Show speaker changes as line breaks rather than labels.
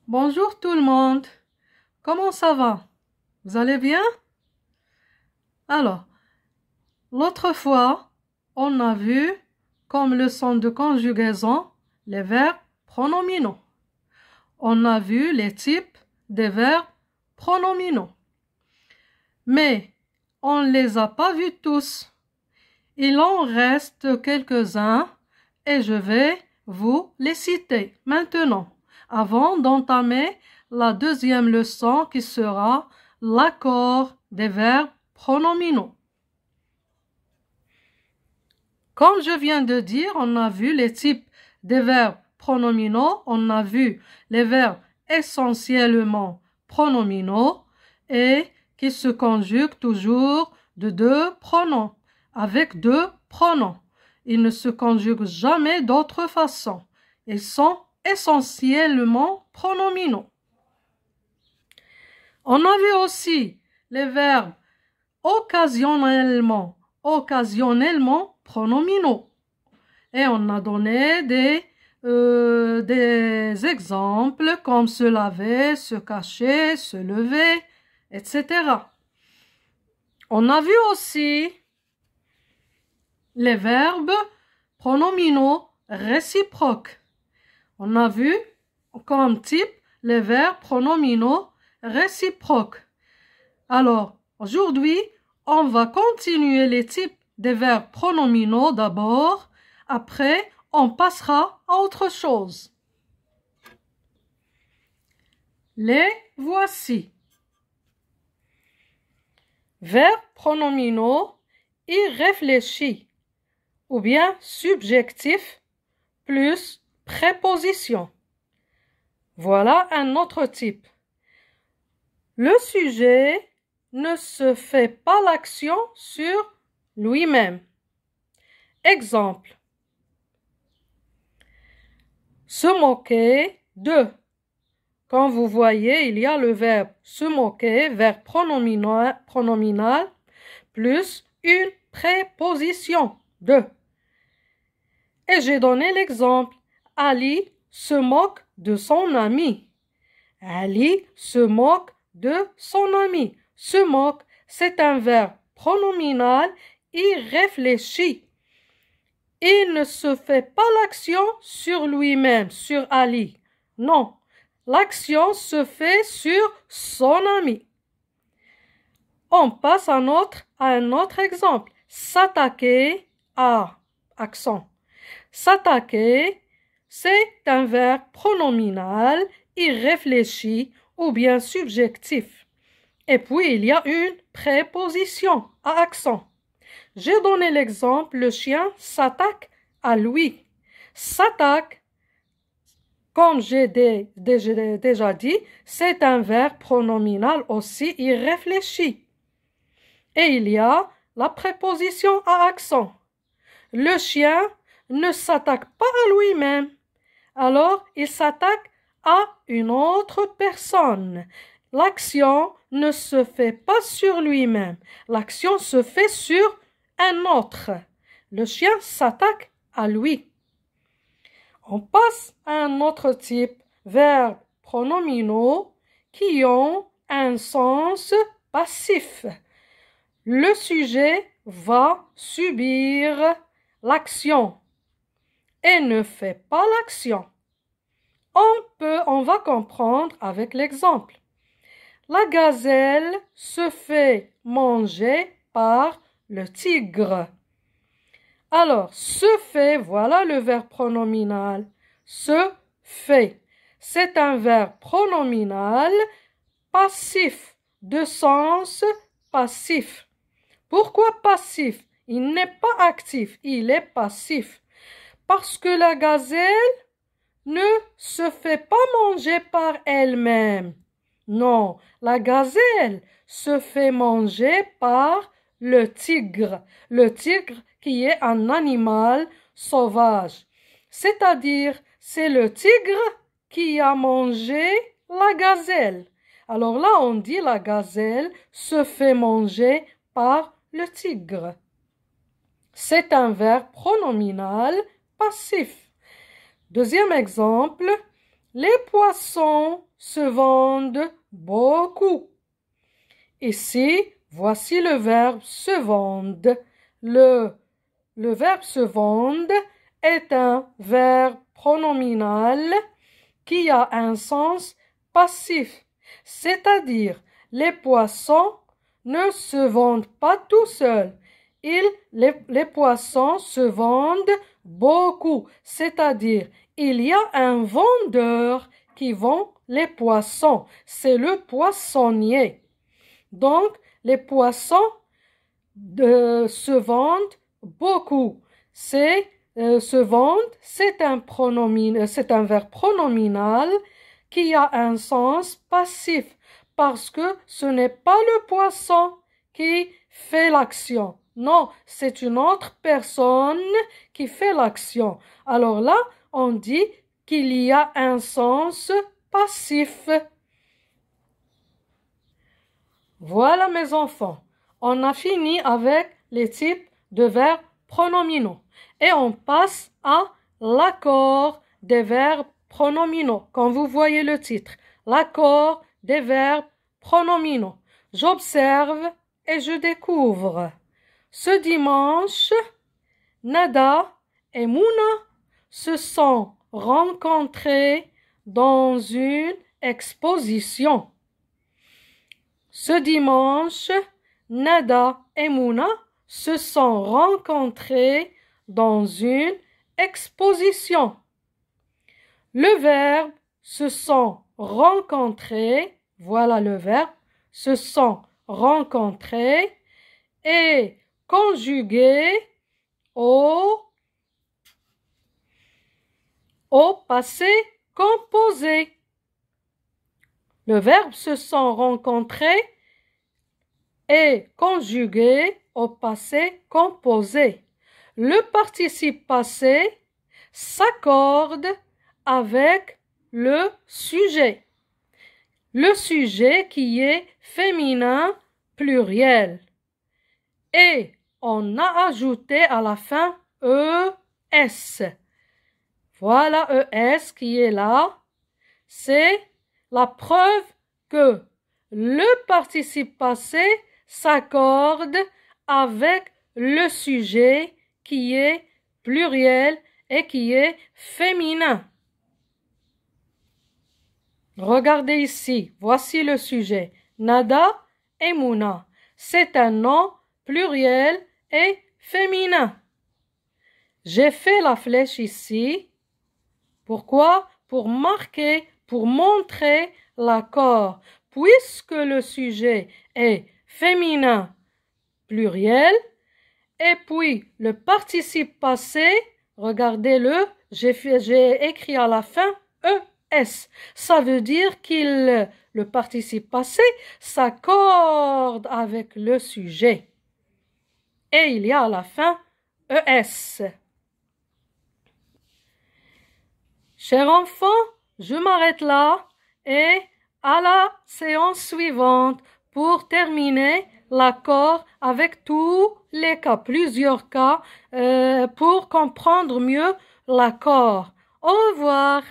Bonjour tout le monde, comment ça va? Vous allez bien? Alors, l'autre fois, on a vu comme leçon de conjugaison les verbes pronominaux. On a vu les types des verbes pronominaux. Mais on ne les a pas vus tous. Il en reste quelques-uns et je vais vous les citer maintenant, avant d'entamer la deuxième leçon qui sera l'accord des verbes pronominaux. Comme je viens de dire, on a vu les types des verbes pronominaux, on a vu les verbes essentiellement pronominaux et qui se conjuguent toujours de deux pronoms, avec deux pronoms. Ils ne se conjuguent jamais d'autre façon. Ils sont essentiellement pronominaux. On a vu aussi les verbes occasionnellement pronominaux. Et on a donné des exemples comme se laver, se cacher, se lever, etc. On a vu aussi les verbes pronominaux réciproques. On a vu comme type les verbes pronominaux réciproques. Alors, aujourd'hui, on va continuer les types des verbes pronominaux d'abord. Après, on passera à autre chose. Les voici. Verbes pronominaux irréfléchis ou bien subjectifs plus préposition. Voilà un autre type. Le sujet ne se fait pas l'action sur lui-même. Exemple. Se moquer de. Quand vous voyez, il y a le verbe se moquer, verbe pronominal, plus une préposition de. Et j'ai donné l'exemple. Ali se moque de son ami. Ali se moque de son ami. Se moque, c'est un verbe pronominal irréfléchi. Il ne se fait pas l'action sur lui-même, sur Ali. Non, l'action se fait sur son ami. On passe à un autre exemple. S'attaquer à accent. S'attaquer, c'est un verbe pronominal irréfléchi ou bien subjectif. Et puis, il y a une préposition à accent. J'ai donné l'exemple, le chien s'attaque à lui. S'attaque, comme j'ai déjà dit, c'est un verbe pronominal aussi irréfléchi. Et il y a la préposition à accent. Le chien ne s'attaque pas à lui-même. Alors, il s'attaque à une autre personne. L'action ne se fait pas sur lui-même. L'action se fait sur un autre. Le chien s'attaque à lui. On passe à un autre type, verbes pronominaux qui ont un sens passif. Le sujet va subir l'action et ne fait pas l'action. On va comprendre avec l'exemple. La gazelle se fait manger par le tigre. Alors, se fait, voilà le verbe pronominal. Se fait. C'est un verbe pronominal passif, de sens passif. Pourquoi passif? Il n'est pas actif, il est passif. Parce que la gazelle ne se fait pas manger par elle-même. Non, la gazelle se fait manger par le tigre. Le tigre qui est un animal sauvage. C'est-à-dire, c'est le tigre qui a mangé la gazelle. Alors là, on dit la gazelle se fait manger par le tigre. C'est un verbe pronominal passif. Deuxième exemple, Les poissons se vendent beaucoup. Ici, voici le verbe se vendre. Le verbe se vendre est un verbe pronominal qui a un sens passif, c'est-à-dire les poissons ne se vendent pas tout seuls. Les poissons se vendent beaucoup, c'est-à-dire il y a un vendeur qui vend les poissons, c'est le poissonnier. Donc, les poissons se vendent beaucoup. Se vendre, c'est un verbe pronominal qui a un sens passif parce que ce n'est pas le poisson qui fait l'action. Non, c'est une autre personne qui fait l'action. Alors là, on dit qu'il y a un sens passif. Voilà mes enfants, on a fini avec les types de verbes pronominaux et on passe à l'accord des verbes pronominaux. Quand vous voyez le titre, l'accord des verbes pronominaux. J'observe et je découvre. Ce dimanche, Nada et Mouna se sont rencontrés dans une exposition. Ce dimanche, Nada et Mouna se sont rencontrés dans une exposition. Le verbe se sont rencontrés, voilà le verbe, se sont rencontrés est conjugué au passé composé. Le verbe se sont rencontrés est conjugué au passé composé. Le participe passé s'accorde avec le sujet. Le sujet qui est féminin pluriel. Et on a ajouté à la fin ES. Voilà ES qui est là. C'est la preuve que le participe passé s'accorde avec le sujet qui est pluriel et qui est féminin. Regardez ici, voici le sujet. Nada et Mouna. C'est un nom pluriel et féminin. J'ai fait la flèche ici. Pourquoi? Pour marquer, pour montrer l'accord. Puisque le sujet est féminin pluriel, et puis le participe passé, regardez-le, j'ai écrit à la fin ES. Ça veut dire le participe passé s'accorde avec le sujet. Et il y a à la fin ES. Chers enfants, je m'arrête là et à la séance suivante pour terminer l'accord avec tous les cas, plusieurs cas, pour comprendre mieux l'accord. Au revoir.